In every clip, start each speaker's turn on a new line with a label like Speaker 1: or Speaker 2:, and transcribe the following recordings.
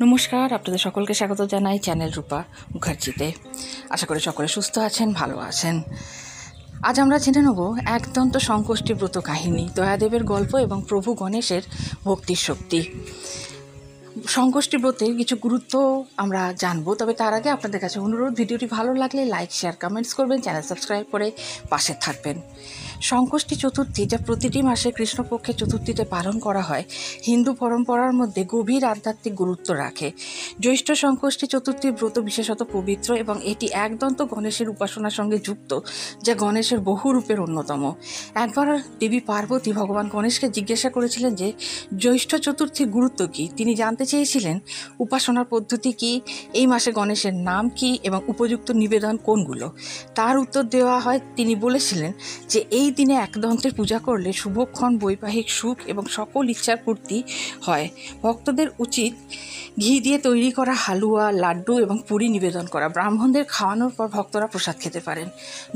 Speaker 1: নমস্কার, আপনাদের সকলকে স্বাগত জানাই চ্যানেল রূপা মুখার্জিতে। আশা করি সকলে সুস্থ আছেন, ভালো আছেন। আজ আমরা জেনে নেব একদন্ত সংকষ্টি ব্রত কাহিনী, দয়াদেবের গল্প এবং প্রভু গণেশের ভক্তির শক্তি। সংকষ্টি ব্রতের কিছু গুরুত্ব আমরা জানবো, তবে তার আগে আপনাদের কাছে অনুরোধ, ভিডিওটি ভালো লাগলে লাইক, শেয়ার, কমেন্টস করবেন, চ্যানেল সাবস্ক্রাইব করে পাশে থাকবেন। সংকষ্টি চতুর্থী, যা প্রতিটি মাসে কৃষ্ণপক্ষের চতুর্থীতে পালন করা হয়, হিন্দু পরম্পরার মধ্যে গভীর আধ্যাত্মিক গুরুত্ব রাখে। জ্যৈষ্ঠ সংকষ্টি চতুর্থীর ব্রত বিশেষত পবিত্র এবং এটি একদন্ত গণেশের উপাসনার সঙ্গে যুক্ত, যা গণেশের বহু রূপের অন্যতম। একবার দেবী পার্বতী ভগবান গণেশকে জিজ্ঞাসা করেছিলেন যে জ্যৈষ্ঠ চতুর্থীর গুরুত্ব কী। তিনি জানতে চেয়েছিলেন উপাসনার পদ্ধতি কী, এই মাসে গণেশের নাম কী এবং উপযুক্ত নিবেদন কোনগুলো। তার উত্তর দেওয়া হয়, তিনি বলেছিলেন যে এই দিনে একদন্তের পূজা করলে শুভক্ষণ, বৈবাহিক সুখ এবং সকল ইচ্ছার পূর্তি হয়। ভক্তদের উচিত ঘি দিয়ে তৈরি করা হালুয়া, লাড্ডু এবং পুরি নিবেদন করা। ব্রাহ্মণদের খাওয়ানোর পর ভক্তরা প্রসাদ খেতে পারেন।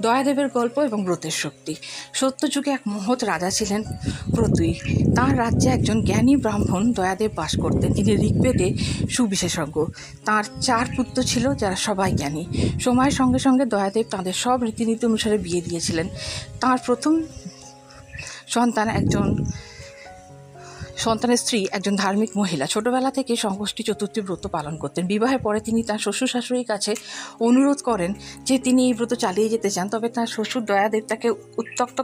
Speaker 1: দয়াদেবের গল্প এবং ব্রতের শক্তি। সত্যযুগে এক মহৎ রাজা ছিলেন প্রতুই। তাঁর রাজ্যে একজন জ্ঞানী ব্রাহ্মণ দয়াদেব বাস করতেন। তিনি ঋগ্বেদে সুবিশেষজ্ঞ। তাঁর 4 পুত্র ছিল, যারা সবাই জ্ঞানী। সময়ের সঙ্গে সঙ্গে দয়াদেব তাঁদের সব রীতিনীতি অনুসারে বিয়ে দিয়েছিলেন। তাঁর প্রথম সন্তানের স্ত্রী একজন ধার্মিক মহিলা। ছোটবেলা থেকে সংকষ্টি চতুর্থী ব্রত পালন করতেন। বিবাহের পরে তিনি তার শ্বশুর শাশুড়ির কাছে অনুরোধ করেন যে তিনি এই ব্রত চালিয়ে যেতে চান, তবে তার শ্বশুর দয়াদেব তাকে উত্ত্যক্ত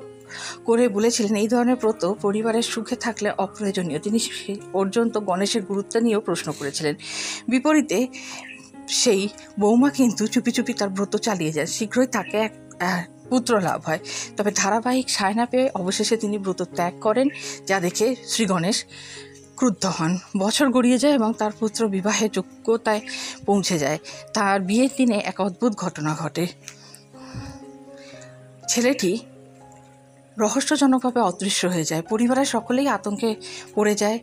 Speaker 1: করে বলেছিলেন এই ধরনের ব্রত পরিবারের সুখে থাকলে অপ্রয়োজনীয়। তিনি সেই পর্যন্ত গণেশের গুরুত্ব নিয়েও প্রশ্ন করেছিলেন। বিপরীতে সেই বৌমা কিন্তু চুপি চুপি তার ব্রত চালিয়ে যায়। শীঘ্রই তাকে এক পুত্র লাভ হয়, তবে ধারাবাহিক সায় না পেয়ে অবশেষে তিনি ব্রত ত্যাগ করেন, যা দেখে শ্রী গণেশ ক্রুদ্ধ হন। বছর গড়িয়ে যায় এবং তার পুত্র বিবাহের যোগ্যতায় পৌঁছে যায়। তার বিয়ের দিনে এক অদ্ভুত ঘটনা ঘটে। ছেলেটি রহস্যজনকভাবে অদৃশ্য হয়ে যায়। পরিবারের সকলেই আতঙ্কে পড়ে যায়।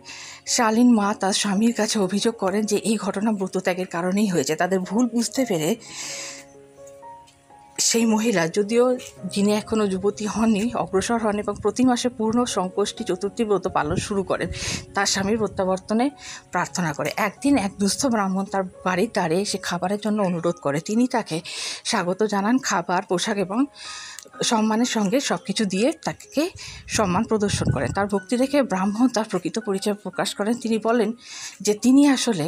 Speaker 1: শালীন মা তার স্বামীর কাছে অভিযোগ করেন যে এই ঘটনা ব্রতত্যাগের কারণেই হয়েছে। তাদের ভুল বুঝতে পেরে সেই মহিলা, যদিও যিনি এখনও যুবতী হননি, অগ্রসর হন এবং প্রতি মাসে পূর্ণ সংকষ্টি চতুর্থী ব্রত পালন শুরু করেন। তার স্বামীর প্রত্যাবর্তনে প্রার্থনা করে। একদিন এক দুস্থ ব্রাহ্মণ তার বাড়ির দ্বারে এসে খাবারের জন্য অনুরোধ করে। তিনি তাকে স্বাগত জানান, খাবার, পোশাক এবং সম্মানের সঙ্গে সব কিছু দিয়ে তাকে সম্মান প্রদর্শন করেন। তার ভক্তি দেখে ব্রাহ্মণ তার প্রকৃত পরিচয় প্রকাশ করেন। তিনি বলেন যে তিনি আসলে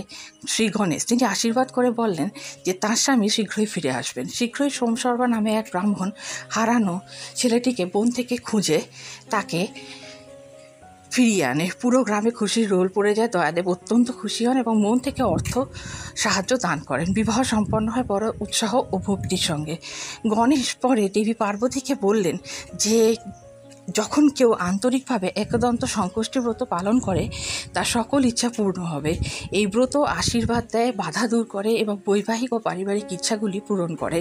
Speaker 1: শ্রী গণেশ। তিনি আশীর্বাদ করে বললেন যে তাঁর স্বামী শীঘ্রই ফিরে আসবেন। শীঘ্রই সোমশর্মা নামে এক ব্রাহ্মণ হারানো ছেলেটিকে বন থেকে খুঁজে তাকে ফিরিয়ে আনে। পুরো গ্রামে খুশির রোল পড়ে যায়। দয়াদেব অত্যন্ত খুশি হন এবং মন থেকে অর্থ সাহায্য দান করেন। বিবাহ সম্পন্ন হয় বড় উৎসাহ ও ভক্তির সঙ্গে। গণেশ পরে দেবী পার্বতীকে বললেন যে যখন কেউ আন্তরিকভাবে একদন্ত সংকষ্টি ব্রত পালন করে তার সকল ইচ্ছা পূর্ণ হবে। এই ব্রত আশীর্বাদ দেয়, বাধা দূর করে এবং বৈবাহিক ও পারিবারিক ইচ্ছাগুলি পূরণ করে।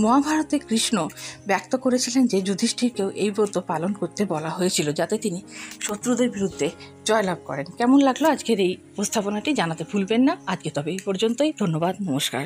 Speaker 1: মহাভারতে কৃষ্ণ ব্যক্ত করেছিলেন যে যুধিষ্ঠিরকেও এই ব্রত পালন করতে বলা হয়েছিল, যাতে তিনি শত্রুদের বিরুদ্ধে জয়লাভ করেন। কেমন লাগলো আজকের এই উপস্থাপনাটি জানাতে ভুলবেন না। আজকে তবে এই পর্যন্তই। ধন্যবাদ, নমস্কার।